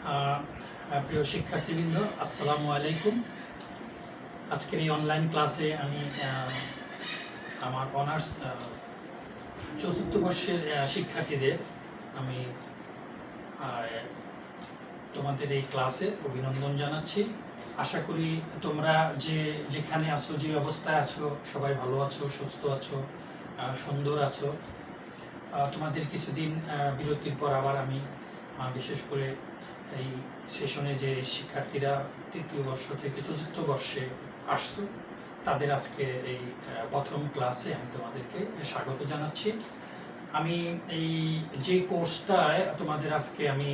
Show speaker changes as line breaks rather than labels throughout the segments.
প্রিয় শিক্ষার্থীবৃন্দ, আসসালামু আলাইকুম। আজকের এই অনলাইন ক্লাসে আমি আমার অনার্স চতুর্থ বর্ষের শিক্ষার্থীদের আমি তোমাদের এই ক্লাসে অভিনন্দন জানাচ্ছি। আশা করি তোমরা যেখানে আছো, যে অবস্থায় আছো, সবাই ভালো আছো, সুস্থ আছো, সুন্দর আছো। তোমাদের কিছুদিন বিরতির পর আবার আমি বিশেষ করে এই সেশনে যে শিক্ষার্থীরা তৃতীয় বর্ষ থেকে চতুর্থ বর্ষে আসছো, তাদের আজকে এই প্রথম ক্লাসে আমি তোমাদেরকে স্বাগত জানাচ্ছি। আমি এই যে কোর্সটায় তোমাদের আজকে আমি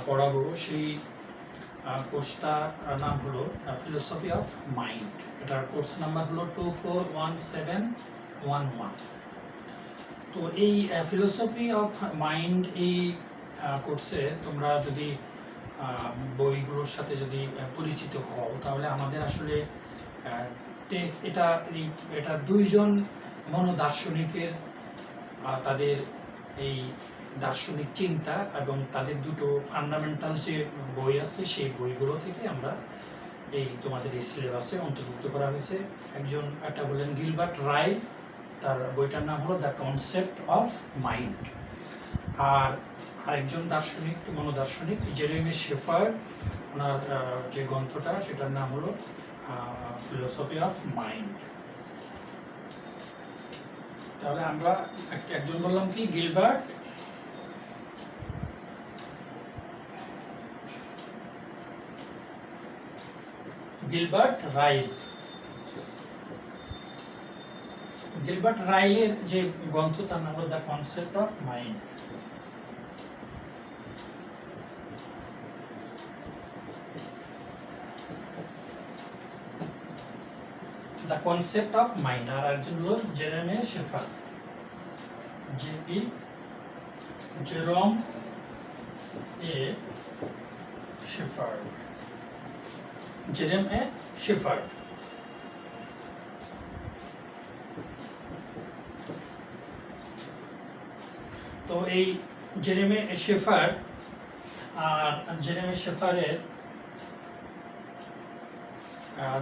পড়াবো, সেই কোর্সটার নাম হলো ফিলোসফি অফ মাইন্ড। এটার কোর্স নাম্বার হলো 241711। তো এই ফিলোসফি অফ মাইন্ড এই কোর্সে তোমরা যদি বইগুলোর সাথে যদি পরিচিত হও, তাহলে আমাদের আসলে এটা দুইজন মনোদার্শনিকের তাদের এই দার্শনিক চিন্তা এবং তাদের দুটো ফান্ডামেন্টাল যে বই আছে, সেই বইগুলো থেকে আমরা এই তোমাদের এই সিলেবাসে অন্তর্ভুক্ত করা হয়েছে। একটা বললেন গিলবার্ট রাইল, তার বইটার নাম হলো দ্য কনসেপ্ট অফ মাইন্ড। আর আরেকজন দার্শনিক, মনোদার্শনিক জেরেমি শেফার, ওনার যে গ্রন্থটা সেটার নাম হলো ফিলোসফি অফ মাইন্ড। তাহলে আমরা একজন বললাম কি গিলবার্ট রাইল। গিলবার্ট রাইলের যে গ্রন্থ তার নাম হলো the concept of mind. The concept of mind. আর একজন হলো Jeremy Shaffer, Jerome A Shaffer. তো এই জেরেমি শেফারের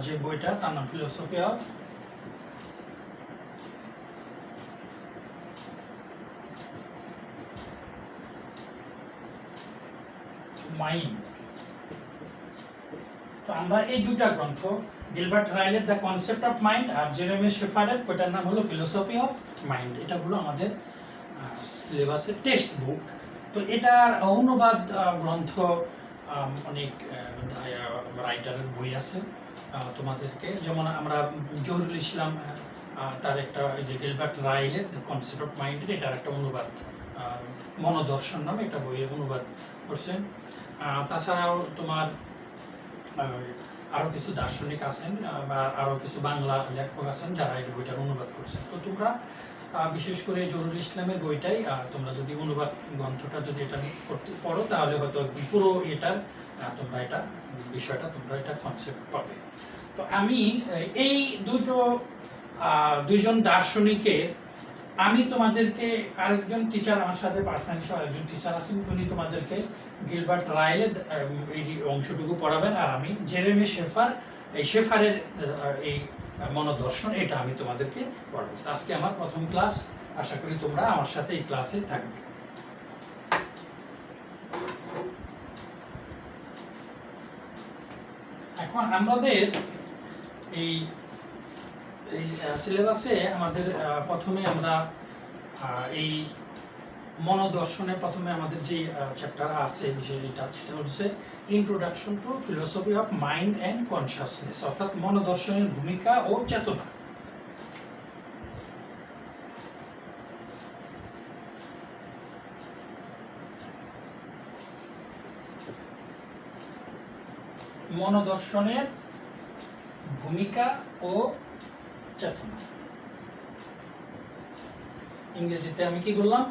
যে বইটা তার নাম ফিলোসফি অফ মাইন্ড। তো আমরা এই দুটা গ্রন্থ, গিলবার্ট রাইলের দ্য কনসেপ্ট অফ মাইন্ড আর জেরেমি শেফারের বইটার নাম হলো ফিলোসফি অফ মাইন্ড, এটা হলো আমাদের সিলেবাসের টেক্সট বুক। তো এটার অনুবাদ গ্রন্থ অনেক রাইটারের বই আছে তোমাদেরকে, যেমন আমরা জহুরুল ইসলাম তার একটা যে গিলবার্ট রাইলের দ্য কনসেপ্ট অফ মাইন্ডের এটার একটা অনুবাদ, মনোদর্শন নামে একটা বইয়ের অনুবাদ করছেন। তাছাড়াও তোমার আরও কিছু দার্শনিক আছেন বা আরও কিছু বাংলা লেখক আছেন যারা এই বইটার অনুবাদ করছেন। তো তোমরা বিশেষ করে জহুরুল ইসলামের বইটাই তোমরা যদি অনুবাদ গ্রন্থটা যদি এটা পড়ো, তাহলে হয়তো পুরো এটার তোমরা এটা কনসেপ্ট পাবে। তো আমি এই দুইজন দার্শনিকের আমি তোমাদেরকে, আরেকজন টিচার আমার সাথে পার্টনার হিসেবে একজন টিচার আছেন, উনি তোমাদেরকে গিলবার্ট রাইলের এই অংশটুকু পড়াবেন, আর আমি জেরেমি শেফারের এই মনোদর্শন এটা আমি তোমাদেরকে পড়াবো। আজকে আমার প্রথম ক্লাস, আশা করি তোমরা আমার সাথে এই ক্লাসে থাকবে। এখন আমাদের এই সিলেবাসে আমাদের প্রথমে আমরা এই মনোদর্শনে প্রথমে আমাদের যে চ্যাপ্টার আছে বিষয়টা, সেটা হচ্ছে introduction to philosophy of mind and consciousness, অর্থাৎ মনোদর্শনের ভূমিকা ও চেতনা। মনোদর্শনের ভূমিকা ও চেতনা, ইংরেজিতে আমি কি বললাম,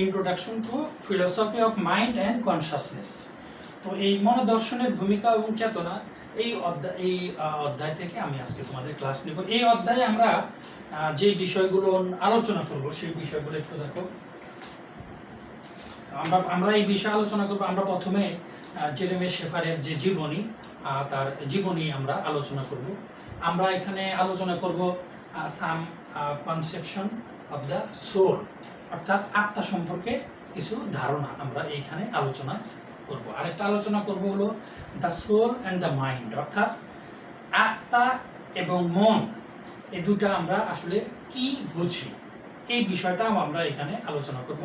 introduction to philosophy of mind and consciousness. তো এই মনোদর্শনের ভূমিকা এবং চেতনা এই অধ্যায় থেকে আমি আজকে তোমাদের ক্লাস নেব। এই অধ্যায়ে আমরা যে বিষয়গুলো আলোচনা করব সেই বিষয়গুলো একটু দেখো। আমরা এই বিষয়ে আলোচনা করব। আমরা প্রথমে জেরেমি শেফারের যে জীবনী, তার জীবনী আমরা আলোচনা করব। আমরা এখানে আলোচনা করব some conception of the soul, অর্থাৎ আত্মা সম্পর্কে কিছু ধারণা আমরা এইখানে আলোচনা করব। আরেকটা আলোচনা করব হলো the soul and the mind, অর্থাৎ আত্মা এবং মন, এই দুটা আমরা আসলে কি বুঝি, এই বিষয়টাও আমরা এখানে আলোচনা করব।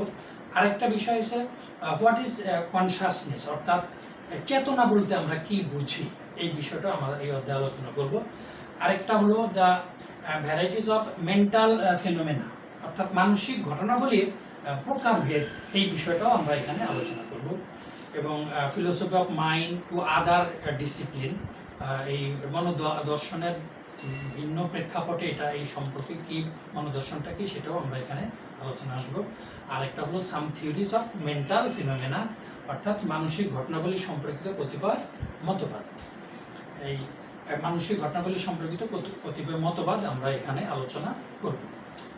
আরেকটা বিষয় হচ্ছে হোয়াট ইজ কনসাসনেস, অর্থাৎ চেতনা বলতে আমরা কি বুঝি, এই বিষয়টা আমরা এই অধ্যায়ে আলোচনা করব। আরেকটা হলো the varieties of mental phenomena, অর্থাৎ মানসিক ঘটনাবলীর প্রকারভেদ, এই বিষয়টাও আমরা এখানে আলোচনা করব। এবং philosophy of mind to other discipline, এই মনোদর্শনের ভিন্ন প্রেক্ষাপটে এটা এই সম্পর্কে কি, মনোদর্শনটা কি, সেটাও আমরা এখানে আলোচনা আসবো। আরেকটা হলো সাম থিওরিজ অফ মেন্টাল ফিনোমেনা, অর্থাৎ মানসিক ঘটনাবলী সম্পর্কিত কতিপয় মতবাদ। এই মানসিক ঘটনাবলী সম্পর্কিত কতিপয় মতবাদ আমরা এখানে আলোচনা করব।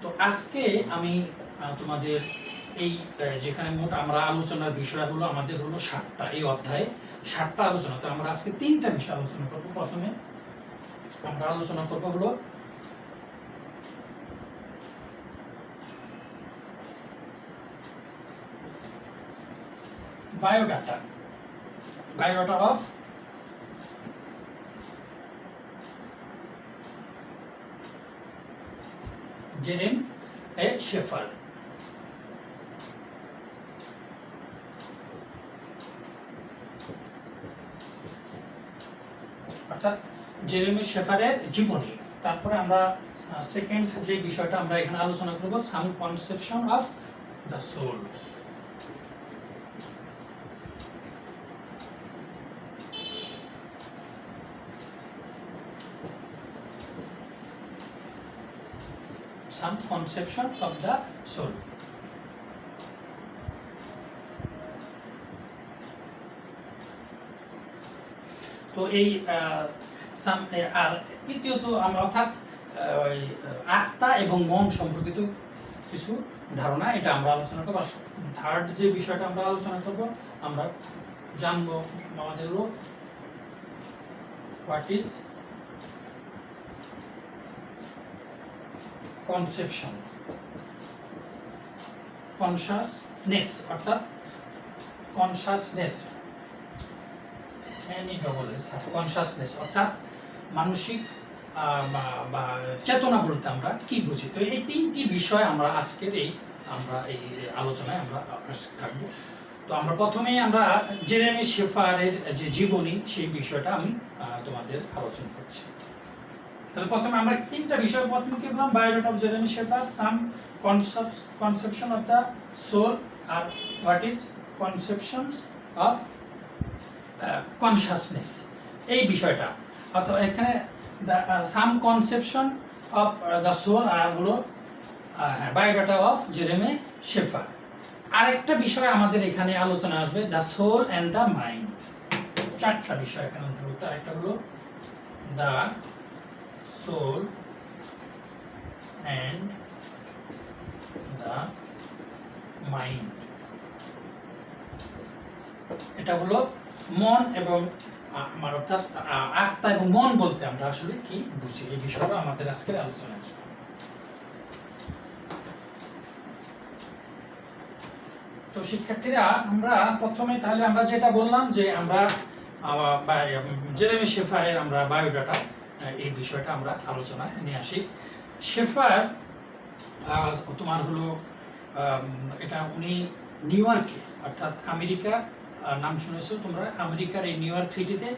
তো আজকে আমি তোমাদের এই যেখানে মোট আমরা আলোচনার বিষয় হলো আমাদের হলো 7টা, এই অধ্যায়ে 7টা আলোচনা। তো আমরা আজকে 3টা বিষয় আলোচনা করব। প্রথমে আমরা আলোচনা করব হলো বায়োডাটা অফ জেরেমি শেফার। অর্থাৎ জেরেমি শেফারের জীবনী। তারপরে আমরা সেকেন্ড যে বিষয়টা আমরা এখানে আলোচনা করব, some conception of the soul. Some conception of the soul. তো এই আর তৃতীয়ত আমরা অর্থাৎ আত্মা এবং মন সম্পর্কিত কিছু ধারণা, এটা আমরা আলোচনা করব। থার্ড যে বিষয়টা আমরা আলোচনা করব, আমরা জানবো আমাদের হোয়াট ইজ কনসেপশন, কনসাসনেস, অর্থাৎ কনসাসনেস কনসাসনেস অর্থাৎ মানসিক বা চেতনা বলতে আমরা কি বুঝি। তো এই 3টি বিষয় আমরা আজকের আমরা এই আলোচনায় আমরা থাকবো। তো আমরা প্রথমেই আমরা জেরেমি শেফারের যে জীবনী, সেই বিষয়টা আমি তোমাদের আলোচনা করছি। তাহলে প্রথমে আমরা 3টা বিষয়, প্রথমে কি বললাম, biodata of Jeremy Shaffer, some conception of the soul, আর what is conceptions of consciousness, এই বিষয়টা। অর্থাৎ এখানে some conception of the soul আর হলো বায়োডাটা অফ জেরেমি শেফার। আরেকটা বিষয় আমাদের এখানে আলোচনা আসবে, the soul and the mind. 4টা বিষয় এখানে অন্তর্ভুক্ত। আরেকটা হলো the soul and the mind, এটা হলো মন এবং আমার, অর্থাৎ আত্মা এবং মন বলতে আমরা আসলে কি বুঝি, এই বিষয়টা আমাদের আজকের আলোচনা আসবে। তো শিক্ষার্থীরা, আমরা প্রথমে তাহলে আমরা যেটা বললাম যে আমরা জেরেমি শেফারের আমরা বায়োডাটা, এই বিষয়টা আমরা আলোচনায় নিয়ে আসি। শেফার তোমার হলো এটা উনি নিউ ইয়র্কে, অর্থাৎ আমেরিকা, নাম শুনেছো তোমরা, আমেরিকার এই নিউ ইয়র্ক সিটিতে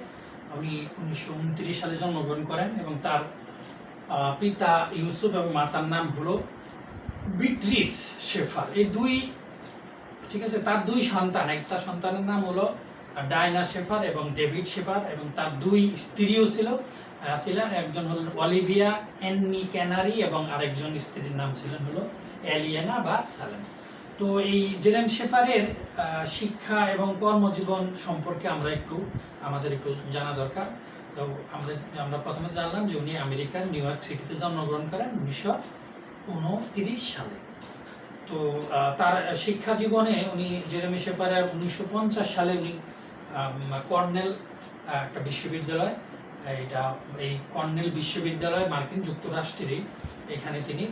উনি 1929 সালে জন্মগ্রহণ করেন এবং তার পিতা ইউসুফ এবং মাতার নাম হলো বিট্রিস শেফার। এই দুই, ঠিক আছে, তার 2 সন্তান, একটা সন্তানের নাম হলো ডায়না শেফার এবং ডেভিড শেফার, এবং তার 2 স্ত্রীও ছিলেন। একজন হলেন অলিভিয়া এননি ক্যানারি এবং আরেকজন স্ত্রীর নাম ছিলেন হলো এলিয়েনা বা সালেম। তো এই জেরেমি শেফারের শিক্ষা এবং কর্মজীবন সম্পর্কে আমাদের একটু জানা দরকার। তো আমরা প্রথমে জানলাম যে উনি আমেরিকার নিউ ইয়র্ক সিটিতে জন্মগ্রহণ করেন 1929 সালে। তো তার শিক্ষা জীবনে উনি জেরেমি শেফারের 1950 সালে উনি কর্নেল একটা বিশ্ববিদ্যালয়, এটা এই কর্নেল বিশ্ববিদ্যালয় মার্কিন যুক্তরাষ্ট্রেরই, এখানে তিনি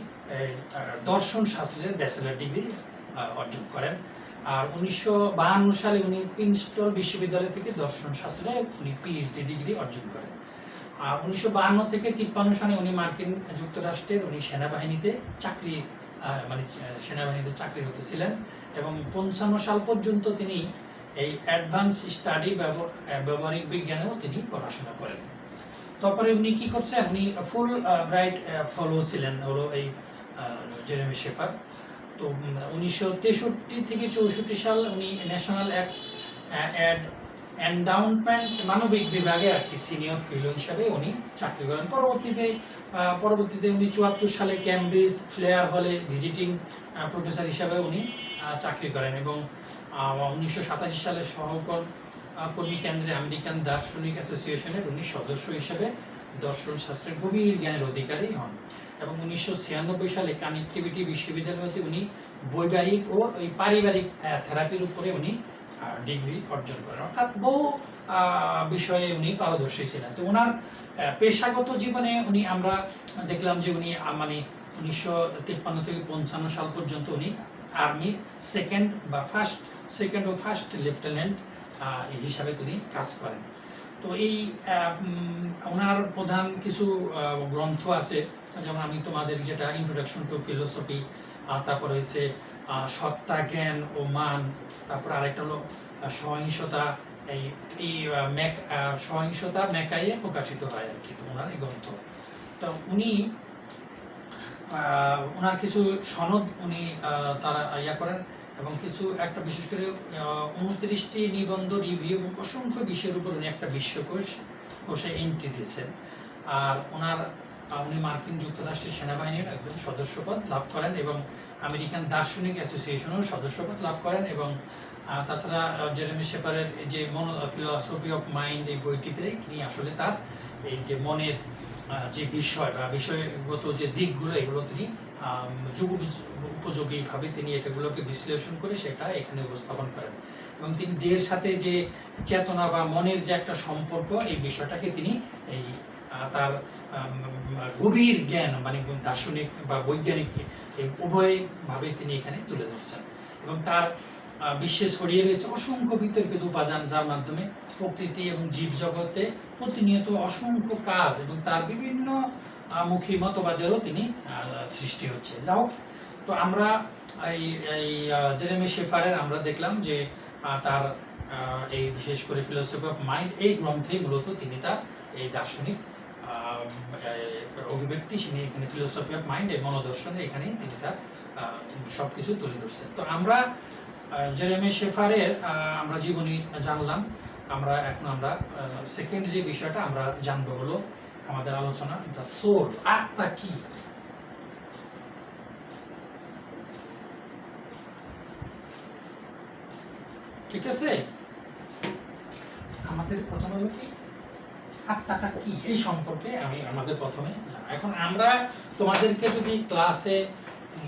দর্শন শাস্ত্রের ব্যাচেলর ডিগ্রি অর্জন করেন। আর 1952 সালে উনি প্রিন্সটন বিশ্ববিদ্যালয় থেকে দর্শন শাস্ত্রে উনি পিএইচডি ডিগ্রি অর্জন করেন। আর 1952 থেকে 53 সালে উনি মার্কিন যুক্তরাষ্ট্রের উনি সেনাবাহিনীতে চাকরি মানে সেনাবাহিনীতে চাকরিরত ছিলেন এবং 55 সাল পর্যন্ত তিনি এই অ্যাডভান্স স্টাডি ব্যবহারিক বিজ্ঞানেও তিনি পড়াশোনা করেন। তারপরে উনি কি করছেন, উনি ফুল ব্রাইট ফলো ছিলেন হলো এই জেরেমি শেফার। তো 1963 থেকে 64 সাল উনি ন্যাশনাল এন্ডাউমেন্ট মানবিক বিভাগে একটি সিনিয়র ফেলো হিসাবে উনি চাকরি করেন। পরবর্তীতে উনি 74 সালে ক্যামব্রিজ ফ্লেয়ার হলে ভিজিটিং প্রফেসর হিসাবে উনি চাকরি করেন এবং 1987 সালে সহকর্মী কেন্দ্রে আমেরিকান দার্শনিক অ্যাসোসিয়েশনের উনি সদস্য হিসেবে দর্শন শাস্ত্রের গভীর জ্ঞানের অধিকারী হন এবং 1996 সালে কানেক্টিভিটি বিশ্ববিদ্যালয় হতে উনি বৈবাহিক ও ওই পারিবারিক থেরাপির উপরে উনি ডিগ্রি অর্জন করেন। অর্থাৎ বহু বিষয়ে উনি পারদর্শী ছিলেন। তো ওনার পেশাগত জীবনে উনি আমরা দেখলাম যে উনি মানে 1953 থেকে 55 সাল পর্যন্ত উনি আর্মি সেকেন্ড ও ফার্স্ট লেফটেন্যান্ট হিসাবে তিনি কাজ করেন। তো এই ওনার প্রধান কিছু গ্রন্থ আছে, যেমন আমি তোমাদের যেটা ইন্ট্রোডাকশন টু ফিলোসফি, তারপর হচ্ছে সত্তা, জ্ঞান ও মান, তারপর আরেকটা হলো সহিংসতা, এই সহিংসতা মেকাইয়ে প্রকাশিত হয় আর কি ওনার এই গ্রন্থ। তো উনি ওনার কিছু সনদ উনি তারা করেন এবং কিছু একটা বিশেষ করে 29টি নিবন্ধ, রিভিউ এবং অসংখ্য বিষয়ের উপর উনি একটা বিশ্বকোষে এন্ট্রি দিয়েছেন। আর উনি মার্কিন যুক্তরাষ্ট্রের সেনাবাহিনীর একজন সদস্যপদ লাভ করেন এবং আমেরিকান দার্শনিক অ্যাসোসিয়েশনের সদস্যপদ লাভ করেন এবং তাছাড়া জেরেমি শেফারের যে ফিলসফি অফ মাইন্ড এই বইটিতে তিনি আসলে তার এই যে মনের যে বিষয় বা বিষয়গত যে দিকগুলো এগুলো তিনি যুগ উপযোগীভাবে তিনি এটাগুলোকে বিশ্লেষণ করে সেটা এখানে উপস্থাপন করেন এবং তিনি দেহের সাথে যে চেতনা বা মনের যে একটা সম্পর্ক এই বিষয়টাকে তিনি এই তার গভীর জ্ঞান মানে দার্শনিক বা বৈজ্ঞানিক উভয়ভাবে তিনি এখানে তুলে ধরছেন এবং তার বিশ্বে ছড়িয়ে রয়েছে অসংখ্য বিতর্কিত উপাদান, যার মাধ্যমে প্রকৃতি এবং জীবজগতে প্রতিনিয়ত অসংখ্য কাজ এবং তার বিভিন্ন মুখী মতবাদেরও তিনি সৃষ্টি হচ্ছে। যাও, তো আমরা এই জেরেমি শেফারের আমরা দেখলাম যে তার এই বিশেষ করে ফিলোসফি অফ মাইন্ড এই গ্রন্থেই মূলত তিনি তার এই দার্শনিক অভিব্যক্তি তিনি এখানে ফিলোসফি অফ মাইন্ড এই মনোদর্শনে এখানেই তিনি তার সবকিছু তুলে ধরছেন। তো আমরা জেরেমি শেফারের আমরা জীবনী জানলাম। আমরা সেকেন্ড যে বিষয়টা আমরা জানবো হলো আমাদের আলোচনা দ্য সোল, আত্মা কি। ঠিক আছে, আমাদের প্রথমে হলো কি আত্মাটা কি এই সম্পর্কে আমাদের প্রথমে। এখন আমরা তোমাদেরকে যদি ক্লাসে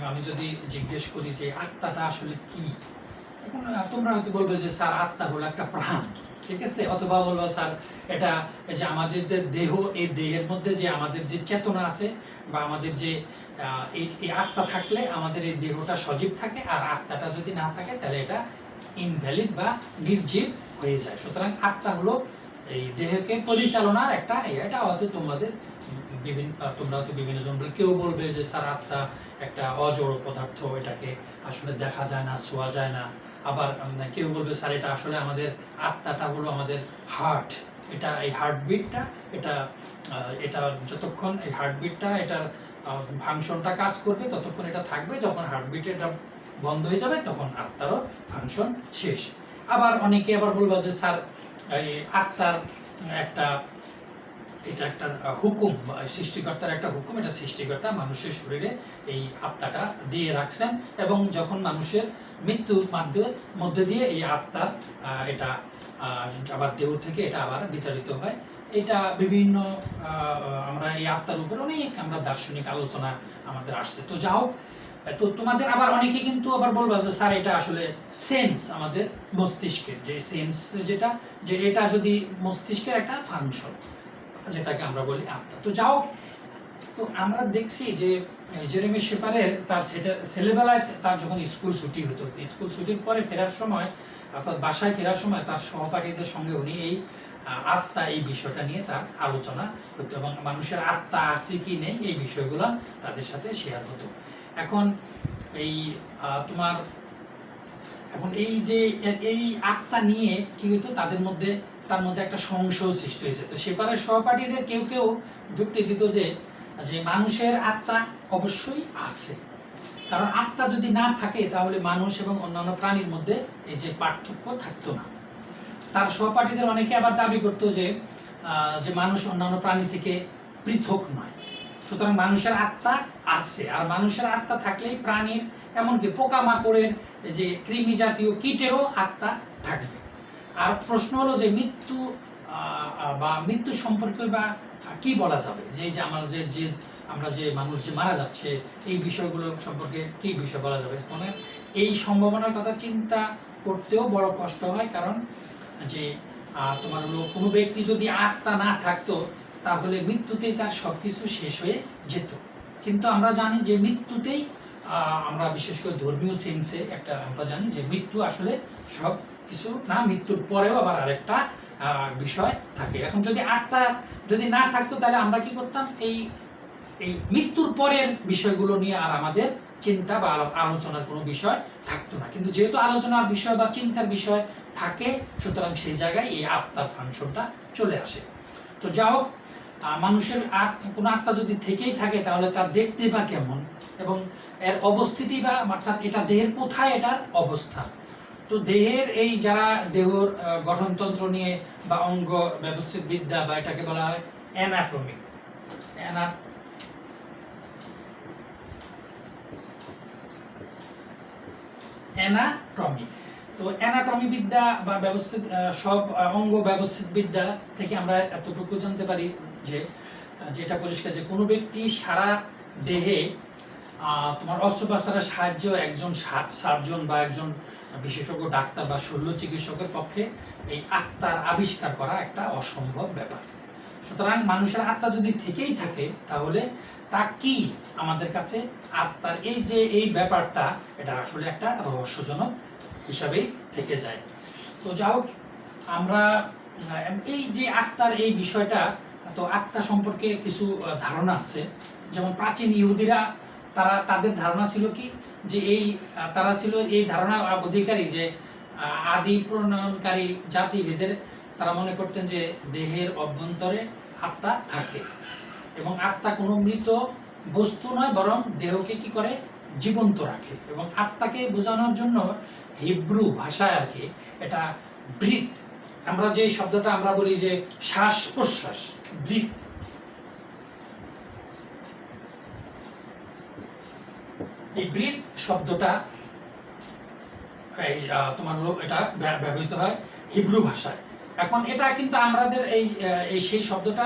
আমি যদি জিজ্ঞেস করি যে আত্মাটা আসলে কি, এখন তোমরা হয়তো বলবে যে স্যার আত্মা হলো একটা প্রাণ, ঠিক আছে, অথবা বলবো স্যার এটা যে আমাদের যে দেহ, এই দেহের মধ্যে যে আমাদের যে চেতনা আছে বা আমাদের যে এই আত্মা থাকলে আমাদের এই দেহটা সজীব থাকে, আর আত্মাটা যদি না থাকে তাহলে এটা ইনভ্যালিড বা নির্জীব হয়ে যায়। সুতরাং আত্মা হলো এই দেহকে পরিচালনার একটা, এটা হয়তো তোমাদের তোমরা হয়তো বিভিন্ন জন বলবে, কেউ বলবে যে স্যার আত্মা একটা অজড় পদার্থ, এটাকে আসলে দেখা যায় না, ছোঁয়া যায় না। আবার কেউ বলবে স্যার এটা আসলে আমাদের আত্মাটা হলো আমাদের হার্ট, এটা এই হার্টবিটটা, এটা যতক্ষণ এই হার্টবিটটা এটার ফাংশনটা কাজ করবে ততক্ষণ এটা থাকবে, যখন হার্টবিট এটা বন্ধ হয়ে যাবে তখন আত্মারও ফাংশন শেষ। আবার অনেকে আবার বলবে যে স্যার এই আত্মার এটা একটা হুকুম, সৃষ্টিকর্তার একটা হুকুম, এটা সৃষ্টিকর্তা মানুষের শরীরে এই আত্মাটা দিয়ে রাখছেন এবং যখন মানুষের মৃত্যুর মধ্যে দিয়ে এই আত্মার এটা আবার দেহ থেকে এটা আবার বিতাড়িত হয়। এটা বিভিন্ন আমরা এই আত্মার উপর অনেক আমরা দার্শনিক আলোচনা আমাদের আসছে। তো যাও, তো তোমাদের আবার অনেকে কিন্তু আবার বলবা যে স্যার এটা আসলে সেন্স আমাদের মস্তিষ্কের যে সেন্স, যেটা যে এটা যদি মস্তিষ্কের একটা ফাংশন যেটাকে আমরা বলি আত্মা। তো যাও, তো আমরা দেখছি যে জেরেমি শেফারের তার ছেলেবেলায় তার যখন স্কুল ছুটি হতো, স্কুল ছুটির পরে ফেরার সময় অর্থাৎ বাসায় ফেরার সময় তার সহপাঠীদের সঙ্গে উনি এই আত্মা এই বিষয়টা নিয়ে তার আলোচনা হতো এবং মানুষের আত্মা আছে কি নেই এই বিষয়গুলো তাদের সাথে শেয়ার হতো। এখন এই তোমার এখন এই যে এই আত্মা নিয়ে কি হতো তার মধ্যে একটা সংশয় সৃষ্টি হয়েছে। তো শেফারের সহপাঠীদের কেউ কেউ যুক্তি দিত যে মানুষের আত্মা অবশ্যই আছে, কারণ আত্মা যদি না থাকে তাহলে মানুষ এবং অন্যান্য প্রাণীর মধ্যে এই যে পার্থক্য থাকতো না। তার সহপাঠীদের অনেকে আবার দাবি করতো যে মানুষ অন্যান্য প্রাণী থেকে পৃথক নয়, সুতরাং মানুষের আত্মা আছে, আর মানুষের আত্মা থাকলেই প্রাণীর এমনকি পোকামাকড়ের যে কৃমি জাতীয় কীটেরও আত্মা থাকবে। আর প্রশ্ন হলো যে মৃত্যু বা মৃত্যু সম্পর্কে বা কি বলা যাবে, যে আমরা যে মানুষ যে মারা যাচ্ছে এই বিষয়গুলো সম্পর্কে কি বিষয় বলা যাবে। মানে এই সম্ভাবনার কথা চিন্তা করতেও বড় কষ্ট হয়, কারণ যে তোমার হলো কোনো ব্যক্তি যদি আত্মা না থাকতো তাহলে মৃত্যুতেই তার সবকিছু শেষ হয়ে যেত। কিন্তু আমরা জানি যে মৃত্যুতেই আমরা বিশেষ করে ধর্মীয় সেন্সে একটা আমরা জানি যে মৃত্যু আসলে সব কিছু না, মৃত্যুর পরেও আবার আরেকটা বিষয় থাকে। এখন যদি আত্মা যদি না থাকতো তাহলে আমরা কি করতাম, এই মৃত্যুর পরের বিষয়গুলো নিয়ে আর আমাদের চিন্তা বা আলোচনার কোনো বিষয় থাকতো না। কিন্তু যেহেতু আলোচনার বিষয় বা চিন্তার বিষয় থাকে, সুতরাং সেই জায়গায় এই আত্মার ফাংশনটা চলে আসে। তো যাও, মানুষের কোনো আত্মা যদি থেকেই থাকে তাহলে তার দেখতে বা কেমন এবং এর অবস্থিতি বা অর্থাৎ এটা দেহের কোথায় এটার অবস্থান। তো দেহের এই যারা দেহর গঠনতন্ত্র নিয়ে বা অঙ্গ ব্যবস্থিত বিদ্যা বা এটাকে বলা হয় অ্যানাটমি, অ্যানাটমি। তো অ্যানাটমি বিদ্যা বা ব্যবস্থিত সব অঙ্গ ব্যবস্থিত বিদ্যা থেকে আমরা এতটুকু জানতে পারি যে যেটা পরিষ্কার যে কোনো ব্যক্তি সারা দেহে তোমার অস্ত্রোপচারের সাহায্য একজন সার্জন বা একজন বিশেষজ্ঞ ডাক্তার বা শল্য চিকিৎসকের পক্ষে এই আত্মার আবিষ্কার করা একটা অসম্ভব ব্যাপার। সুতরাং মানুষের আত্মা যদি থেকেই থাকে তাহলে তা কি আমাদের কাছে আত্মার এই ব্যাপারটা এটা আসলে একটা রহস্যজনক হিসাবেই থেকে যায়। তো যাই হোক, আমরা এই যে আত্মার এই বিষয়টা, তো আত্মা সম্পর্কে কিছু ধারণা আছে। যেমন প্রাচীন ইহুদিরা তাদের ধারণা ছিল কি যে তারা ছিল এই ধারণা অধিকারী যে আদি প্রণয়নকারী জাতিভেদের তারা মনে করতেন যে দেহের অভ্যন্তরে আত্মা থাকে এবং আত্মা কোনো মৃত বস্তু নয়, বরং দেহকে কি করে জীবন্ত রাখে। এবং আত্মাকে বোঝানোর জন্য হিব্রু ভাষায় আর কি এটা ব্রিথ, আমরা যে শব্দটা আমরা বলি যে শ্বাস প্রশ্বাস, ব্রিথ, এই ব্রিথ শব্দটা তোমার এটা ব্যবহৃত হয় হিব্রু ভাষায়। এখন এটা কিন্তু আমাদের এই সেই শব্দটা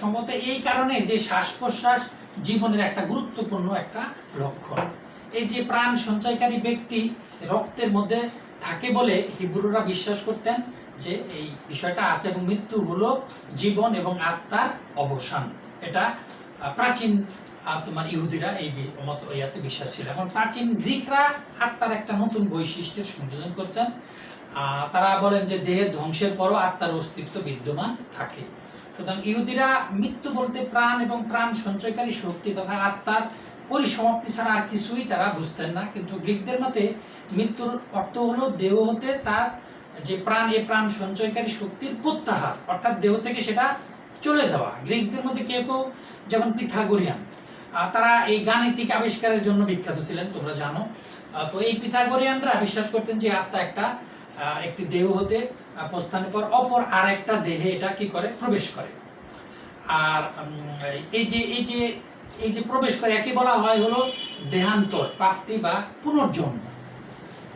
সম্ভবত এই কারণে যে শ্বাস প্রশ্বাস জীবনের একটা গুরুত্বপূর্ণ একটা লক্ষণ। এই যে প্রাণ সঞ্চয়কারী ব্যক্তি রক্তের মধ্যে থাকে বলে হিব্রুরা বিশ্বাস করতেন যে এই বিষয়টা আছে এবং মৃত্যু হলো জীবন এবং আত্মার অবসান। এটা প্রাচীন তোমার ইহুদিরা এই মত ইয়াতে বিশ্বাস ছিল। এখন প্রাচীন গ্রিকরা আত্মার একটা নতুন বৈশিষ্ট্যের সংযোজন করেছেন। তারা বলেন যে দেহের ধ্বংসের পরও আত্মার অস্তিত্ব বিদ্যমান থাকে। সুতরাং ইহুদিরা মৃত্যু বলতে প্রাণ এবং প্রাণ সঞ্চয়কারী শক্তি তথা আত্মার পরিসমাপ্তি ছাড়া আর কিছুই তারা বুঝতেন না। কিন্তু গ্রিকদের মতে মৃত্যুর অর্থ হলো দেহ হতে তার যে প্রাণ, এই প্রাণ সঞ্চয়কারী শক্তির প্রত্যাহার, অর্থাৎ দেহ থেকে সেটা চলে যাওয়া। গ্রিকদের মধ্যে কেউ কেউ যেমন পিথাগোরিয়ান, তারা এই গাণিতিক আবিষ্কারের জন্য বিখ্যাত ছিলেন, তোমরা জানো। তো এই পিথাগোরিয়ানরা বিশ্বাস করতেন যে আত্মা একটি দেহ হতে প্রস্থানের পর অপর আর একটা দেহে এটা কি করে প্রবেশ করে। আর এই যে প্রবেশ করে একে বলা হয় হলো দেহান্তর প্রাপ্তি বা পুনর্জন্ম।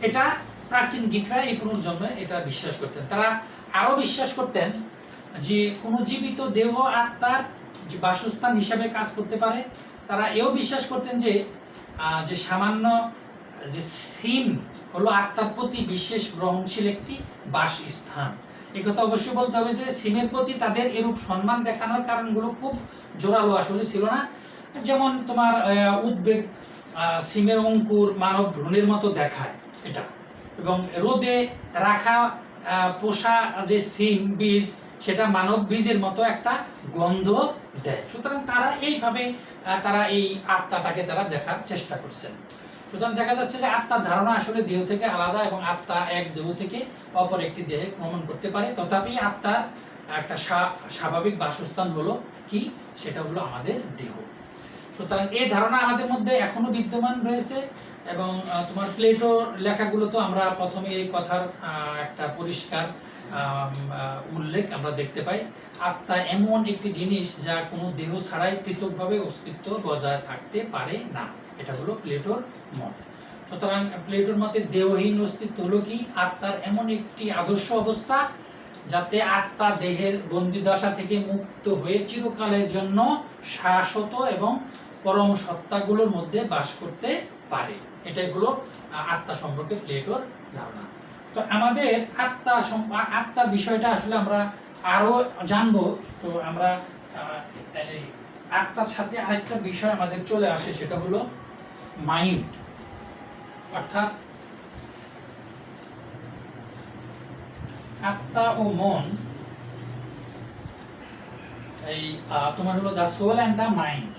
এটা প্রাচীন গ্রিকরা এই পুনর্জন্মে এটা বিশ্বাস করতেন। তারা আরো বিশ্বাস করতেন যে কোনো জীবিত দেহ আত্মার যে বাসস্থান হিসাবে কাজ করতে পারে। তারা এও বিশ্বাস করতেন যে যে সামান্য যে সিম হলো আত্মার প্রতি বিশেষ গ্রহণশীল একটি বাসস্থান। এই কথা অবশ্যই বলতে হবে যে সিমের প্রতি তাদের এরূপ সম্মান দেখানোর কারণগুলো খুব জোরালো আসলে ছিল না। যেমন তোমার উদ্বেগ সিমের অঙ্কুর মানব ভ্রূণের মতো দেখায় এটা, এবং রোদে রাখা পোষা যে সিম বীজ সেটা মানব বীজের মতো একটা গন্ধ দেয়। সুতরাং তারা এইভাবে তারা এই আত্মাটাকে তারা দেখার চেষ্টা করছেন। সুতরাং দেখা যাচ্ছে যে আত্মার ধারণা আসলে দেহ থেকে আলাদা, এবং আত্মা এক দেহ থেকে অপর একটি দেহে ভ্রমণ করতে পারে। তথাপি আত্মার একটা স্বাভাবিক বাসস্থান হলো কি, সেটা হলো আমাদের দেহ। সুতরাং এই ধারণা আমাদের মধ্যে এখনো বিদ্যমান রয়েছে, এবং তোমার প্লেটোর লেখাগুলো তো আমরা প্রথমে এই কথার একটা পরিষ্কার উল্লেখ আমরা দেখতে পাই। আত্মা এমন একটি জিনিস যা কোনো দেহ ছাড়াই পৃথকভাবে অস্তিত্ব বজায় থাকতে পারে না, এটা হলো প্লেটোর মত। সুতরাং প্লেটোর মতে দেহহীন অস্তিত্ব হলো কি, আত্মার এমন একটি আদর্শ অবস্থা যাতে আত্মা দেহের বন্দিদশা থেকে মুক্ত হয়ে চিরকালের জন্য শাশ্বত এবং পরম সত্তাগুলোর মধ্যে বাস করতে পারে। এটাই হলো আত্মা সম্পর্কে প্লেটোর ধারণা। তো আমাদের আত্মার বিষয়টা আসলে আমরা আরো জানবো। তো আমরা আত্মার সাথে আরেকটা বিষয় আমাদের চলে আসে, সেটা হলো মাইন্ড, অর্থাৎ আত্মা ও মন। এই তোমার হলো the soul and the mind.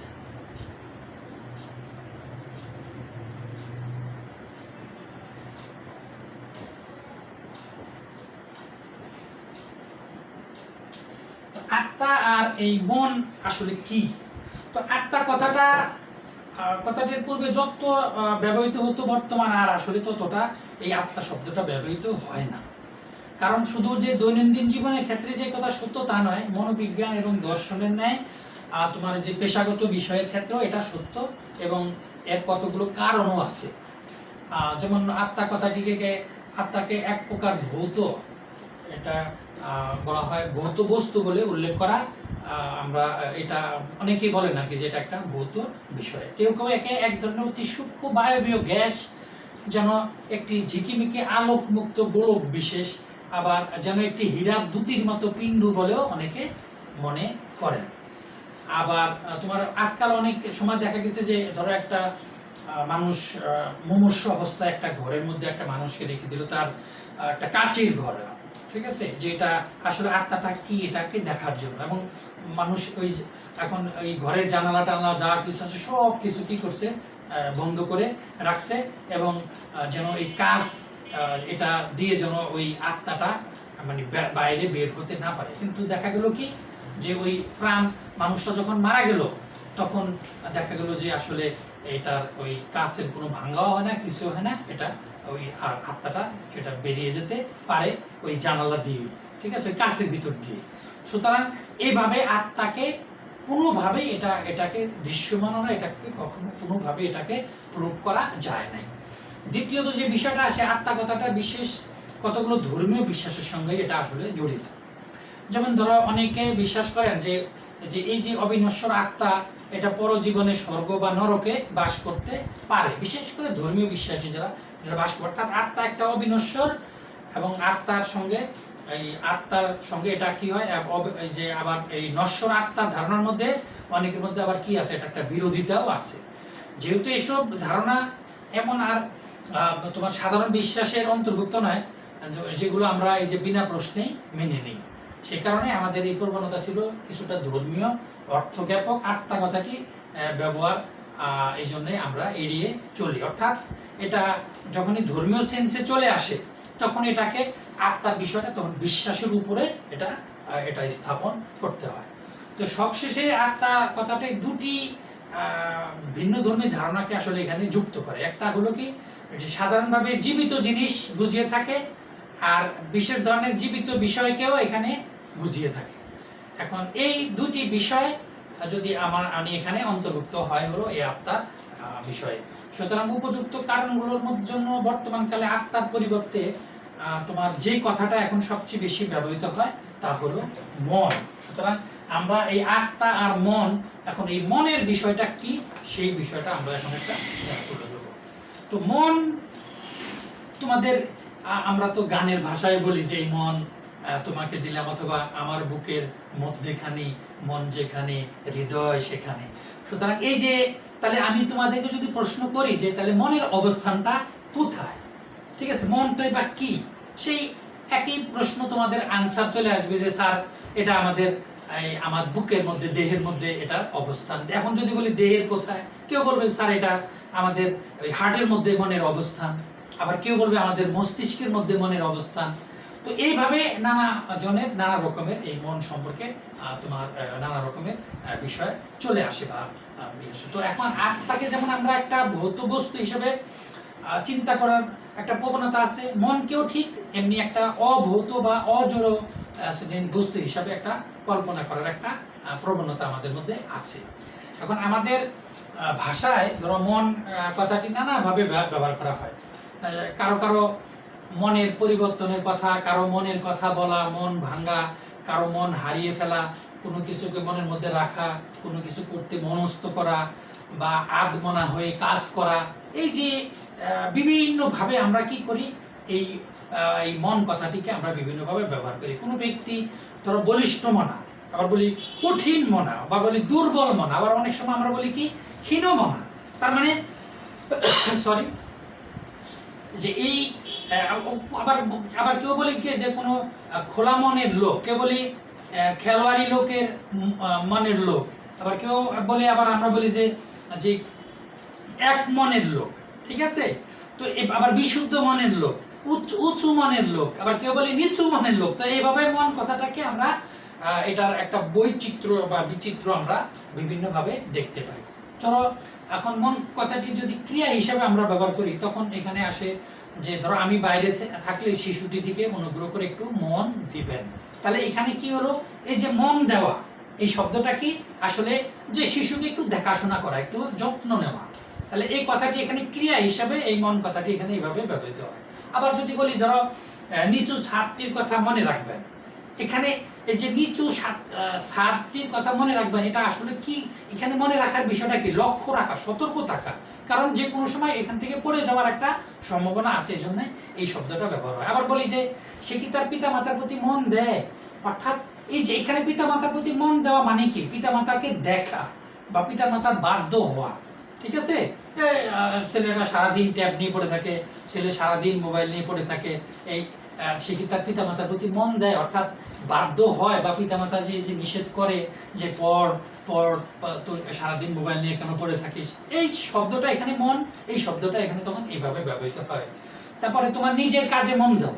আত্মা আর এই মন আসলে কি? তো আত্মা কথাটির পূর্বে যত ব্যবহৃত হতো, বর্তমান আর আসলে ততটা এই আত্মা শব্দটা ব্যবহৃত হয় না। কারণ শুধু যে দৈনন্দিন জীবনের ক্ষেত্রে যে কথা সত্য তা নয়, মনোবিজ্ঞান এবং দর্শনের ন্যায় তোমার যে পেশাগত বিষয়ের ক্ষেত্রেও এটা সত্য, এবং এর কতগুলো কারণও আছে। যেমন আত্মাকে এক প্রকার ভৌত, এটা বলা হয় ভৌত বস্তু বলে উল্লেখ করা। আমরা এটা অনেকেই বলেন আর কি যে এটা একটা ভৌত বিষয়। কেউ কেউ একে এক ধরনের অতি সূক্ষ্ম বায়বীয় গ্যাস, যেন একটি ঝিকিমিকি আলোকমুক্ত গোলক বিশেষ, আবার যেন একটি হীরার দুতির মতো পিণ্ড বলেও অনেকে মনে করেন। আবার তোমার আজকাল অনেক সময় দেখা গেছে যে ধরো একটা মানুষ মুমূর্ষ অবস্থায় একটা ঘরের মধ্যে একটা মানুষকে রেখে দিল, তার একটা কাচের ঘর, ঠিক আছে, যে এটা আসলে আত্মাটা কি এটাকে দেখার জন্য, এবং মানুষ ওই এখন ওই ঘরের জানালা টানালা যা কিছু আছে সব কিছু কি করছে, বন্ধ করে রাখছে, এবং যেন এই কাজ এটা দিয়ে যেন ওই আত্মাটা মানে বাইরে বের হতে না পারে। কিন্তু দেখা গেল কি যে ওই প্রাণ মানুষটা যখন মারা গেল, তখন দেখা গেল যে আসলে এটার ওই কাছের কোনো ভাঙ্গাও হয় না, কিছু হয় না, এটা ওই আত্মাটা সেটা বেরিয়ে যেতে পারে ওই জানালা দিয়ে, ঠিক আছে, ওই কাছের ভিতর দিয়ে। সুতরাং এইভাবে আত্মাকে কোনোভাবে এটাকে দৃশ্যমান না, এটাকে কখনো কোনোভাবে এটাকে প্রুভ করা যায় নাই। দ্বিতীয়ত যে বিষয়টা আসে, আত্মা কথাটা বিশেষ কতগুলো ধর্মীয় বিশ্বাসের সঙ্গে এটা আসলে জড়িত। যেমন ধরো অনেকে বিশ্বাস করেন যে এই যে অবিনশ্বর আত্মা এটা পরজীবনে স্বর্গ বা নরকে বাস করতে পারে, বিশেষ করে ধর্মীয় বিশ্বাসী যারা বাস করে। অর্থাৎ আত্মা একটা অবিনশ্বর, এবং আত্মার সঙ্গে এটা কি হয় যে আবার এই নশ্বর আত্মার ধারণার মধ্যে অনেকের মধ্যে আবার কি আছে, এটা একটা বিরোধিতাও আছে। যেহেতু এসব ধারণা এমন আর তোমার সাধারণ বিশ্বাসের অন্তর্ভুক্ত নয়, যেগুলো আমরা এই যে বিনা প্রশ্নেই মেনে নিই, সে কারণে আমাদের এই প্রবণতা ছিল কিছুটা ধর্মীয় অর্থজ্ঞাপক আত্মা কথাটি ব্যবহার, এই জন্যে আমরা এড়িয়ে চলি। অর্থাৎ এটা যখনই ধর্মীয় সেন্সে চলে আসে, তখন এটাকে আত্মার বিষয়টা তখন বিশ্বাসের উপরে এটা স্থাপন করতে হয়। তো সবশেষে আত্মা কথাটি দুটি ভিন্ন ধর্মী ধারণাকে আসলে এখানে যুক্ত করে। একটা হলো কি, সাধারণভাবে জীবিত জিনিস বুঝিয়ে থাকে, আর বিশেষ ধরনের জীবিত বিষয়কেও এখানে বুঝিয়ে থাকে। এখন এই দুটি বিষয় যদি আমি এখানে অন্তর্ভুক্ত হয় হলো এই আত্মার বিষয়ে। সুতরাং উপযুক্ত কারণগুলোর জন্য বর্তমানকালে আত্মার পরিবর্তে তোমার যে কথাটা এখন সবচেয়ে বেশি ব্যবহৃত হয় তা হলো মন। সুতরাং আমরা এই আত্মা আর মন, এখন এই মনের বিষয়টা কি সেই বিষয়টা আমরা এখন একটা তুলে ধরবো। তো মন তোমাদের আমরা তো গানের ভাষায় বলি যে এই মন তোমাকে দিলাম, অথবা আমার বুকের মধ্যেখানে মন যেখানে হৃদয় সেখানে। সুতরাং এই যে তাহলে আমি তোমাদেরকে যদি প্রশ্ন করি যে তাহলে মনের অবস্থানটা কোথায়, ঠিক আছে, মনটাই বা কি, সেই একই প্রশ্ন তোমাদের আনসার চলে আসবে যে স্যার এটা আমাদের আমার বুকের মধ্যে দেহের মধ্যে এটার অবস্থান। এখন যদি বলি দেহের কোথায়, কেউ বলবে স্যার এটা আমাদের হার্টের মধ্যে মনের অবস্থান, আবার কেউ বলবে আমাদের মস্তিষ্কের মধ্যে মনের অবস্থান। তো এইভাবে নানা জনের নানা রকমের এই মন সম্পর্কে তোমার নানা রকমের বিষয় চলে আসে বা তো এখন আত্মাকে যেমন আমরা একটা ভৌত বস্তু হিসেবে চিন্তা করার একটা প্রবণতা আছে, মনকেও ঠিক এমনি একটা অভৌত বা অজড় বস্তু হিসাবে একটা কল্পনা করার একটা প্রবণতা আমাদের মধ্যে আছে। এখন আমাদের ভাষায় ধরো মন কথাটি নানাভাবে ব্যবহার করা হয়। কারো কারো মনের পরিবর্তনের কথা, কারো মনের কথা বলা, মন ভাঙা, কারো মন হারিয়ে ফেলা, কোনো কিছুকে মনের মধ্যে রাখা, কোনো কিছু করতে মনস্থ করা বা আদমনা হয়ে কাজ করা। এই যে বিভিন্নভাবে আমরা কি করি, এই মন কথাটিকে আমরা বিভিন্নভাবে ব্যবহার করি। কোনো ব্যক্তি ধরো বলিষ্ঠ মনা, আবার বলি কঠিন মনা, বা বলি দুর্বল মনা, আবার অনেক সময় আমরা বলি কি ক্ষীণ মনা। তার মানে সরি যে এই আবার আবার কেউ বলি কি যে কোনো খোলা মনের লোক, কেউ বলি খেলোয়াড়ি লোকের মনের লোক, আবার কেউ বলে, আবার আমরা বলি যে যে এক মনের লোক, ঠিক আছে। তো আবার বিশুদ্ধ মনের লোক, উঁচু মনের লোক, আবার কেউ বলে নিচু মনের লোক। তো এইভাবে মন কথাটাকে আমরা এটার একটা বৈচিত্র্য বা বিচিত্র আমরা বিভিন্নভাবে দেখতে পাই। চলো এখন মন কথাটি যদি ক্রিয়া হিসেবে আমরা ব্যবহার করি, তখন এখানে আসে যে ধরো আমি বাইরে থাকলে শিশুটির দিকে অনুগ্রহ করে একটু মন দিবেন। তাহলে এখানে কি হলো, এই যে মন দেওয়া এই শব্দটা কি আসলে যে শিশুকে একটু দেখাশোনা করা, একটু যত্ন নেওয়া। তাহলে এই কথাটি এখানে ক্রিয়া হিসাবে এই মন কথাটি এখানে এইভাবে ব্যবহৃত হয়। আবার যদি বলি ধরো নিচু ছাদটির কথা মনে রাখবেন, এখানে এই যে নিচু ছাদটির কথা মনে রাখবেন, এটা আসলে কি, এখানে মনে রাখার বিষয়টা কি, লক্ষ্য রাখা, সতর্ক থাকা, কারণ যে কোনো সময় এখান থেকে পড়ে যাওয়ার একটা সম্ভাবনা আছে, এই জন্য এই শব্দটা ব্যবহার হয়। আবার বলি যে সে কি তার পিতা মাতার প্রতি মন দেয়, অর্থাৎ এই যে এখানে পিতা মাতার প্রতি মন দেওয়া মানে কি, পিতা মাতাকে দেখা বা পিতা মাতার বাধ্য হওয়া, ঠিক আছে। ছেলেটা সারাদিন ট্যাব নিয়ে পড়ে থাকে, ছেলে সারাদিন মোবাইল নিয়ে পড়ে থাকে, এই সে কি তার পিতা মাতার প্রতি মন দেয়, অর্থাৎ বাধ্য হয়, বা পিতা মাতা যে নিষেধ করে যে পড় তুই সারাদিন মোবাইল নিয়ে কেন পড়ে থাকিস, এই শব্দটা এখানে মন, এই শব্দটা এখানে তখন এইভাবে ব্যবহৃত হয়। তারপরে তোমার নিজের কাজে মন দাও,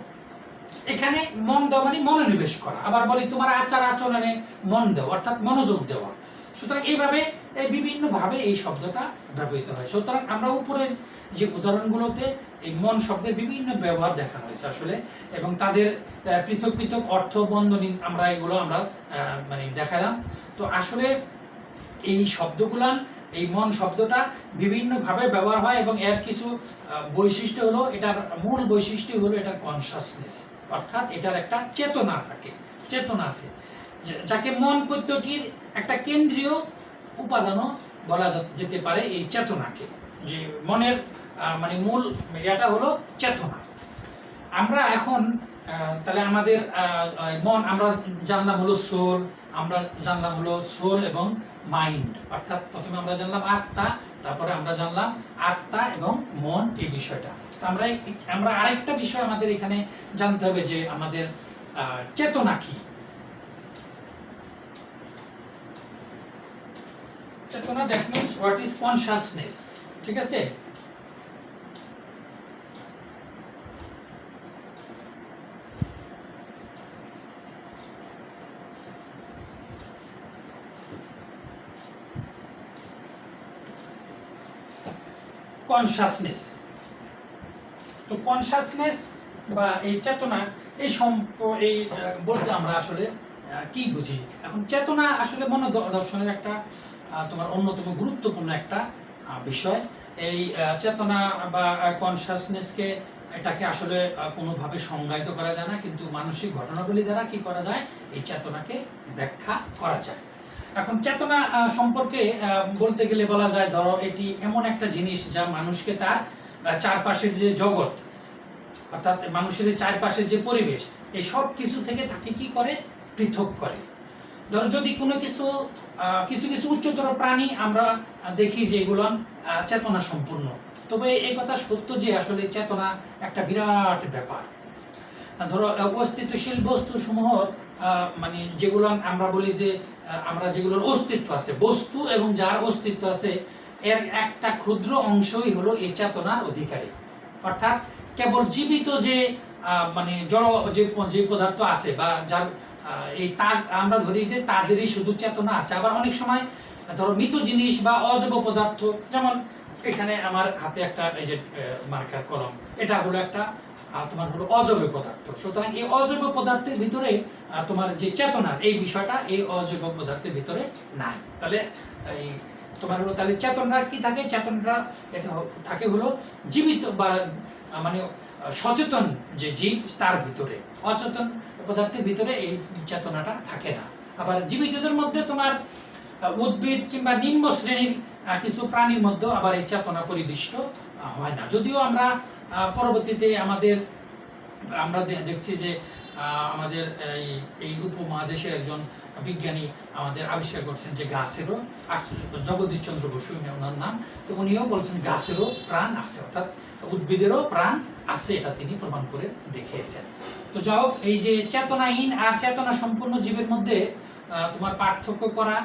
এখানে মন দেওয়া মানে মনোনিবেশ করা। আবার বলি তোমার আচার আচরণে মন দেওয়া, অর্থাৎ মনোযোগ দেওয়া। সুতরাং এইভাবে বিভিন্নভাবে এই শব্দটা ব্যবহৃত হয়। সুতরাং আমরা উপরের যে উদাহরণগুলোতে এই মন শব্দের বিভিন্ন ব্যবহার দেখানো হয়েছে আসলে, এবং তাদের পৃথক পৃথক অর্থ বন্ধনী আমরা এগুলো আমরা মানে দেখালাম। তো আসলে এই শব্দগুলান, এই মন শব্দটা বিভিন্নভাবে ব্যবহার হয়, এবং এর কিছু বৈশিষ্ট্য হলো, এটার মূল বৈশিষ্ট্য হলো এটার কনসাসনেস, অর্থাৎ এটার একটা চেতনা থাকে, চেতনা আছে, যাকে মন পদ্ধতির একটা কেন্দ্রীয় উপাদানও বলা যেতে পারে এই চেতনাকে, যে মনের মানে মূল এটা হলো চেতনা। আমরা এখন তাহলে আমাদের মন আমরা জানলাম হলো সোল, আমরা জানলাম হলো সোল এবং মাইন্ড, অর্থাৎ প্রথমে আমরা জানলাম আত্মা, তারপরে আমরা জানলাম আত্মা এবং মন এই বিষয়টা। তো আমরা আরেকটা বিষয় আমাদের এখানে জানতে হবে যে আমাদের চেতনা কি। চেতনা that means what is consciousness, ঠিক আছে। কনসাসনেস, তো কনসাসনেস বা এই চেতনা এই এই বলতে আমরা আসলে কি বুঝি। এখন চেতনা আসলে মনোদর্শনের একটা তোমার অন্যতম গুরুত্বপূর্ণ একটা বিষয়। এই চেতনা বা কনসাসনেসকে এটাকে আসলে কোনোভাবে সংজ্ঞায়িত করা যায় না, কিন্তু মানসিক ঘটনাগুলি দ্বারা কি করা যায়, এই চেতনাকে ব্যাখ্যা করা যায়। এখন চেতনা সম্পর্কে বলতে গেলে বলা যায়, ধরো এটি এমন একটা জিনিস যা মানুষকে তার চারপাশের যে জগৎ, অর্থাৎ মানুষের চারপাশের যে পরিবেশ, এই সব কিছু থেকে তাকে কি করে, পৃথক করে। ধরো যদি কোনো কিছু কিছু কিছু উচ্চতর প্রাণী আমরা দেখি যে এগুলো চেতনা সম্পূর্ণ, তবে এই কথা সত্য যে আসলে চেতনা একটা বিরাট ব্যাপার। ধরো অস্তিত্বশীল বস্তু সমূহ, মানে যেগুলো আমরা বলি যে আমরা যেগুলোর অস্তিত্ব আছে, বস্তু এবং যার অস্তিত্ব আছে, এর একটা ক্ষুদ্র অংশই হলো এই চেতনার অধিকারী। অর্থাৎ কেবল জীবিত যে মানে জড় যে পদার্থ আছে বা যার এই তা আমরা ধরি যে তাদেরই শুধু চেতনা আছে। আবার অনেক সময় ধরো মৃত জিনিস বা অজৈব পদার্থ, যেমন এখানে আমার হাতে একটা এই যে মার্কার কলম, এটা হলো একটা তোমার হলো অজৈব পদার্থ। সুতরাং এই অজৈব পদার্থের ভিতরে তোমার যে চেতনার এই বিষয়টা এই অজৈব পদার্থের ভিতরে নাই। তাহলে এই তোমার হলো তাহলে চেতনটা কি থাকে, চেতনটা এটা থাকে হলো জীবিত বা মানে সচেতন যে জীব তার ভিতরে, অচেতন পদার্থের ভিতরে এই চেতনাটা থাকে না। আবার জীবিতদের মধ্যে তোমার উদ্ভিদ কিংবা নিম্ন শ্রেণীর কিছু প্রাণীর মধ্যে আবার এই চেতনা পরিবিষ্ট হয় না। যদিও আমরা পরবর্তীতে আমরা দেখছি যে আমাদের এই উপমহাদেশের একজন বিজ্ঞানী আমাদের আবিষ্কার করছেন যে গাছেরও, জগদীশ চন্দ্র বসু ওনার নাম, তো উনিও বলছেন গাছেরও প্রাণ আছে, অর্থাৎ উদ্ভিদেরও প্রাণ আছে, এটা তিনি প্রমাণ করে দেখিয়েছেন। তো যাই হোক, এই যে চেতনাহীন আর চেতনা সম্পন্ন জীবের মধ্যে তোমার পার্থক্য করা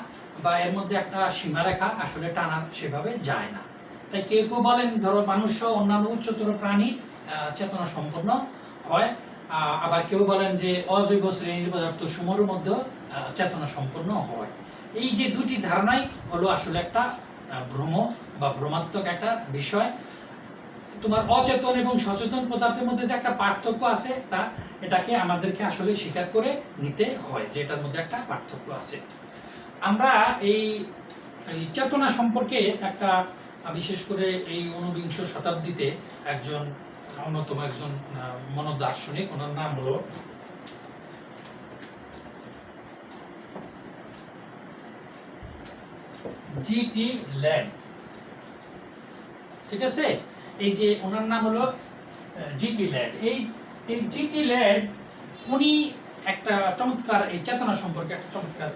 বা এর মধ্যে একটা সীমারেখা আসলে টানা সেভাবে যায় না। তাই কেউ কেউ বলেন ধরো মানুষ সহ অন্যান্য উচ্চতর প্রাণী চেতনা সম্পন্ন হয়, আবার কেউ বলেন যে অজৈব শ্রেণীর পদার্থ সমূহের মধ্যে চেতনা সম্পন্ন হয়। এই যে দুটি ধারণাই হলো আসলে একটা ভ্রম বা ভ্রমাত্মক একটা বিষয়। তোমার অচেতন এবং সচেতন পদার্থের মধ্যে যে একটা পার্থক্য আছে, তা এটাকে আমাদেরকে আসলে স্বীকার করে নিতে হয় যে এটার মধ্যে একটা পার্থক্য আছে। আমরা এই চেতনা সম্পর্কে একটা বিশেষ করে এই ঊনবিংশ শতাব্দীতে একজন অন্যতম একজন মনোদার্শনিক, ওনার নাম হলো জি.টি. ল্যাড। ঠিক আছে, এই যে ওনার নাম হলো জি.টি. ল্যাড। এই জি.টি. ল্যাড উনি একটা চমৎকার এই চেতনা সম্পর্কে একটা চমৎকার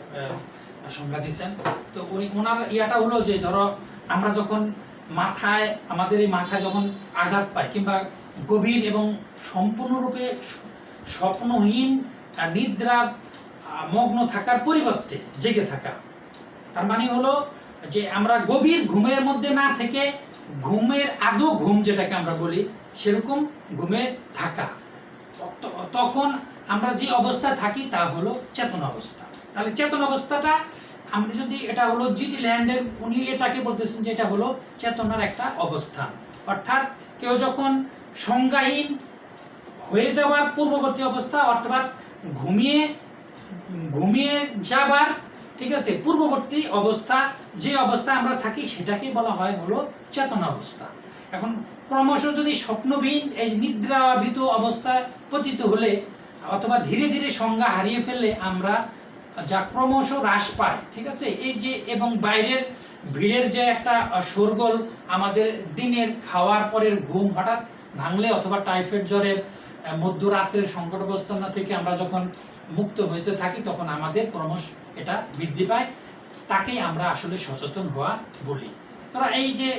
সংজ্ঞা দিয়েছেন। তো উনি ওনার ইয়াটা হলো যে ধরো আমরা যখন আমাদের এই মাথায় যখন আঘাত পায় কিংবা গভীর এবং সম্পূর্ণরূপে স্বপ্নহীন নিদ্রা মগ্ন থাকার পরিবর্তে জেগে থাকা, তার মানে হলো যে আমরা গভীর ঘুমের মধ্যে না থেকে ঘুমের আদৌ ঘুম যেটাকে আমরা বলি সেরকম ঘুমে থাকা, তখন আমরা যে অবস্থায় থাকি তা হলো চেতনা অবস্থা। তাহলে চেতনা অবস্থাটা আমরা যদি, এটা হলো জি.টি. ল্যান্ডের, উনি এটাকে বলতেছেন যে এটা হলো চেতনার একটা অবস্থান। অর্থাৎ কেউ যখন সংজ্ঞাহীন হয়ে যাওয়ার পূর্ববর্তী অবস্থা, অর্থাৎ ঘুমিয়ে যাবার, ঠিক আছে, পূর্ববর্তী অবস্থা, যে অবস্থা আমরা থাকি সেটাকে বলা হয় হলো চেতনা অবস্থা। এখন ক্রমশ যদি স্বপ্নবিহীন এই নিদ্রাভীত অবস্থায় পতিত হলে অথবা ধীরে ধীরে সংজ্ঞা হারিয়ে ফেললে আমরা যা ক্রমশ হ্রাস পায়, ঠিক আছে, এই যে এবং বাইরের ভিড়ের যে একটা শোরগোল, আমাদের দিনের খাওয়ার পরের ঘুম হঠাৎ ভাঙলে অথবা টাইফয়েড জ্বরের মধ্যরাত্রের সংকট অবস্থান থেকে আমরা যখন মুক্ত হইতে থাকি, তখন আমাদের ক্রমশ এটা বৃদ্ধি পায়, তাকেই আমরা আসলে সচেতন হওয়া বলি। ধরো এই যে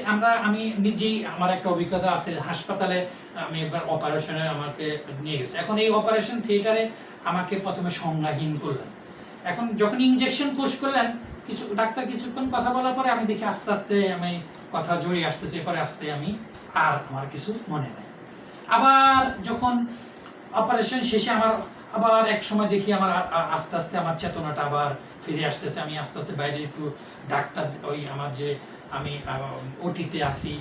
আমি নিজেই, আমার একটা অভিজ্ঞতা আছে, হাসপাতালে আমি একবার অপারেশনে আমাকে নিয়ে গেছে। এখন এই অপারেশন থিয়েটারে আমাকে প্রথমে সংজ্ঞাহীন করলেন। এখন যখন ইনজেকশন পুশ করলেন, ডাক্তার কিছুক্ষণ কথা বলার পরে আমি দেখি আস্তে আস্তে আমি কথা জড়িয়ে আসতেছে, পরে আসতে আমি আর আমার কিছু মনে নাই। আবার যখন অপারেশন শেষে আবার এক সময় দেখি আমার আস্তে আস্তে আমার চেতনাটা আবার ফিরে আসতেছে। আমি আস্তে আস্তে বাইরে একটু ডাক্তার, ওই আমার যে আমি ওটিতে আসি,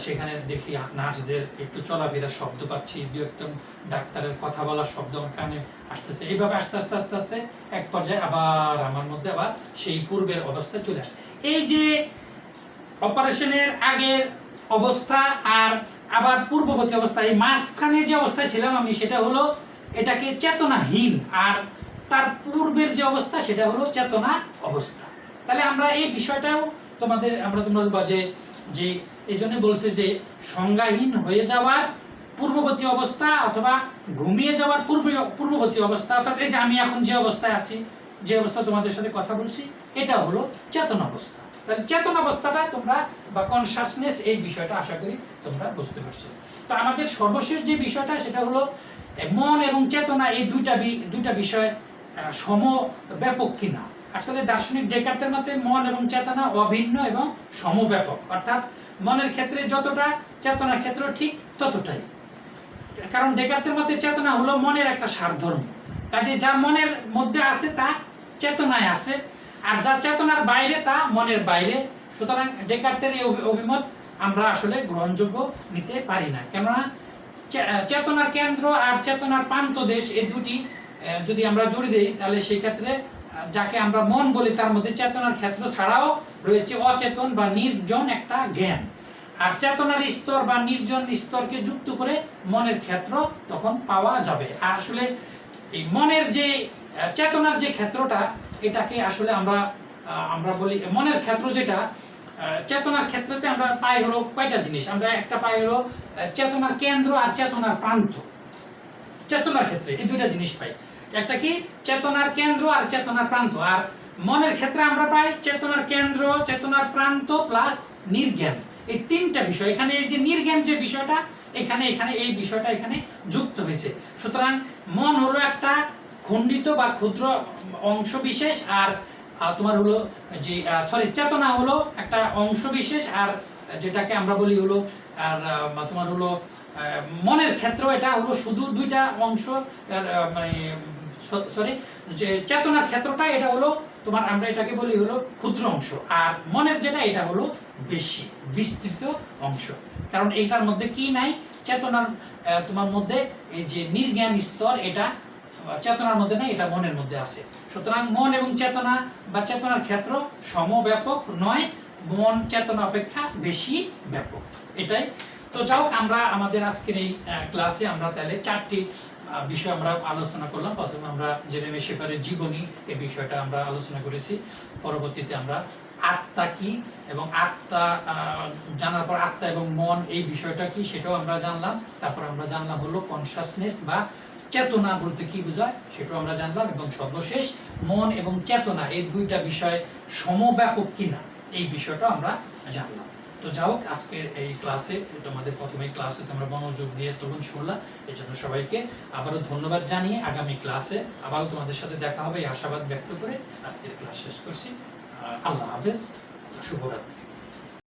সেখানে দেখি নার্সদের একটু চলাফেরার শব্দ পাচ্ছি, দু একটা ডাক্তারের কথা বলার শব্দ আমার কানে আসতেছে। এইভাবে আস্তে আস্তে আস্তে আস্তে এক পর্যায়ে আবার আমার মধ্যে আবার সেই পূর্বের অবস্থায় চলে আসে। এই যে অপারেশনের আগের অবস্থা আর আবার পূর্ববর্তী অবস্থা, এই মাঝখানে যে অবস্থায় ছিলাম আমি সেটা হলো এটাকে চেতনাহীন, আর তার পূর্বের যে অবস্থা সেটা হলো চেতনা অবস্থা। তাহলে আমরা এই বিষয়টাও তোমরা যে যে এই জন্য বলছে যে সংজ্ঞাহীন হয়ে যাওয়ার পূর্ববর্তী অবস্থা অথবা ঘুমিয়ে যাওয়ার পূর্ববর্তী অবস্থা, অর্থাৎ এই যে আমি এখন যে অবস্থায় আছি, যে অবস্থা তোমাদের সাথে কথা বলছি, এটা হলো চেতন অবস্থা। তাহলে চেতন অবস্থাটা তোমরা বা কনসাসনেস, এই বিষয়টা আশা করি তোমরা বুঝতে পারছো। তো আমাদের সর্বশেষ যে বিষয়টা সেটা হলো মন এবং চেতনা, এই দুইটা বিষয় সমব্যাপক কিনা। আসলে দার্শনিক ডেকার্তের মতে মন এবং চেতনা অভিন্ন এবং সমব্যাপক, অর্থাৎ মনের ক্ষেত্রে যতটা চেতনার ক্ষেত্রে ঠিক ততটাই। কারণ ডেকার্তের মতে চেতনা হলো মনের একটা সারধর্ম, কাজে যা মনের মধ্যে আছে তা চেতনায় আছে, আর যা চেতনার বাইরে তা মনের বাইরে। সুতরাং ডেকার্তের এই অভিমত আমরা আসলে গ্রহণযোগ্য নিতে পারি না, কেননা চেতনার কেন্দ্র আর চেতনার প্রান্তদেশ এই দুটি যদি আমরা জুড়ে দেই, তাহলে সেই ক্ষেত্রে যাকে আমরা মন বলি তার মধ্যে চেতনার ক্ষেত্র ছাড়াও রয়েছে অচেতন বা নির্জন একটা জ্ঞান, আর চেতনার স্তর বা নির্জন স্তরকে যুক্ত করে মনের ক্ষেত্র তখন পাওয়া যাবে। আর আসলে এই মনের যে চেতনার যে ক্ষেত্রটা, এটাকে আসলে আমরা বলি মনের ক্ষেত্র, যেটা চেতনার ক্ষেত্রতে আমরা পাই হলো কয়টা জিনিস। আমরা একটা পাই হলো চেতনার কেন্দ্র আর চেতনার প্রান্ত। চেতনার ক্ষেত্রে এই দুইটা জিনিস পাই, একটা কি চেতনার কেন্দ্র আর চেতনার প্রান্ত। আর মনের ক্ষেত্রে আমরা পাই চেতনার কেন্দ্র, চেতনার প্রান্ত প্লাস নির্জ্ঞান, এই তিনটা বিষয়। এখানে এই যে নির্জ্ঞান যে বিষয়টা, এখানে এই বিষয়টা এখানে যুক্ত হয়েছে। সুতরাং মন হলো একটা খণ্ডিত বা ক্ষুদ্র অংশ বিশেষ, আর তোমার হলো যে চেতনা হলো একটা অংশ বিশেষ, আর যেটাকে আমরা বলি হলো আর তোমার হলো মনের ক্ষেত্র, এটা হলো শুধু দুইটা অংশ। যে চেতনার ক্ষেত্রটা এটা হলো তোমার, আমরা এটাকে বলি হলো ক্ষুদ্র অংশ, আর মনের যেটা এটা হলো বেশি বিস্তৃত অংশ। কারণ এইটার মধ্যে কি নাই, চেতনার তোমার মধ্যে এই যে নির্জ্ঞান স্তর, এটা চেতনার মধ্যে নাই, এটা মনের মধ্যে আছে। সুতরাং মন এবং চেতনা বা চেতনার ক্ষেত্র সমব্যাপক নয়, মন চেতনা অপেক্ষা বেশি ব্যাপক, এটাই। তো যাই হোক, আমরা আমাদের আজকের এই ক্লাসে আমরা তাহলে চারটি বিষয় আমরা আলোচনা করলাম। প্রথমে আমরা জেরেমি শেফারের জীবনী, এই বিষয়টা আমরা আলোচনা করেছি। পরবর্তীতে আমরা আত্মা কি এবং আত্মা জানার পর আত্মা এবং মন এই বিষয়টা কি সেটাও আমরা জানলাম। তারপর আমরা জানলাম হলো কনসাসনেস বা চেতনা বলতে কি বোঝায় সেটাও আমরা জানলাম, এবং সর্বশেষ মন এবং চেতনা এই দুইটা বিষয় সমব্যাপক কিনা এই বিষয়টা আমরা জানলাম। তো যাই হোক, আজকের এই ক্লাসে তোমাদের প্রথমে ক্লাসে তোমরা মনোযোগ দিয়ে তখন শুনলা, এই জন্য সবাইকে আবারও ধন্যবাদ জানিয়ে আগামী ক্লাসে আবারও তোমাদের সাথে দেখা হবে এই আশাবাদ ব্যক্ত করে আজকের ক্লাস শেষ করছি। আল্লাহ হাফেজ, শুভরাত্রি।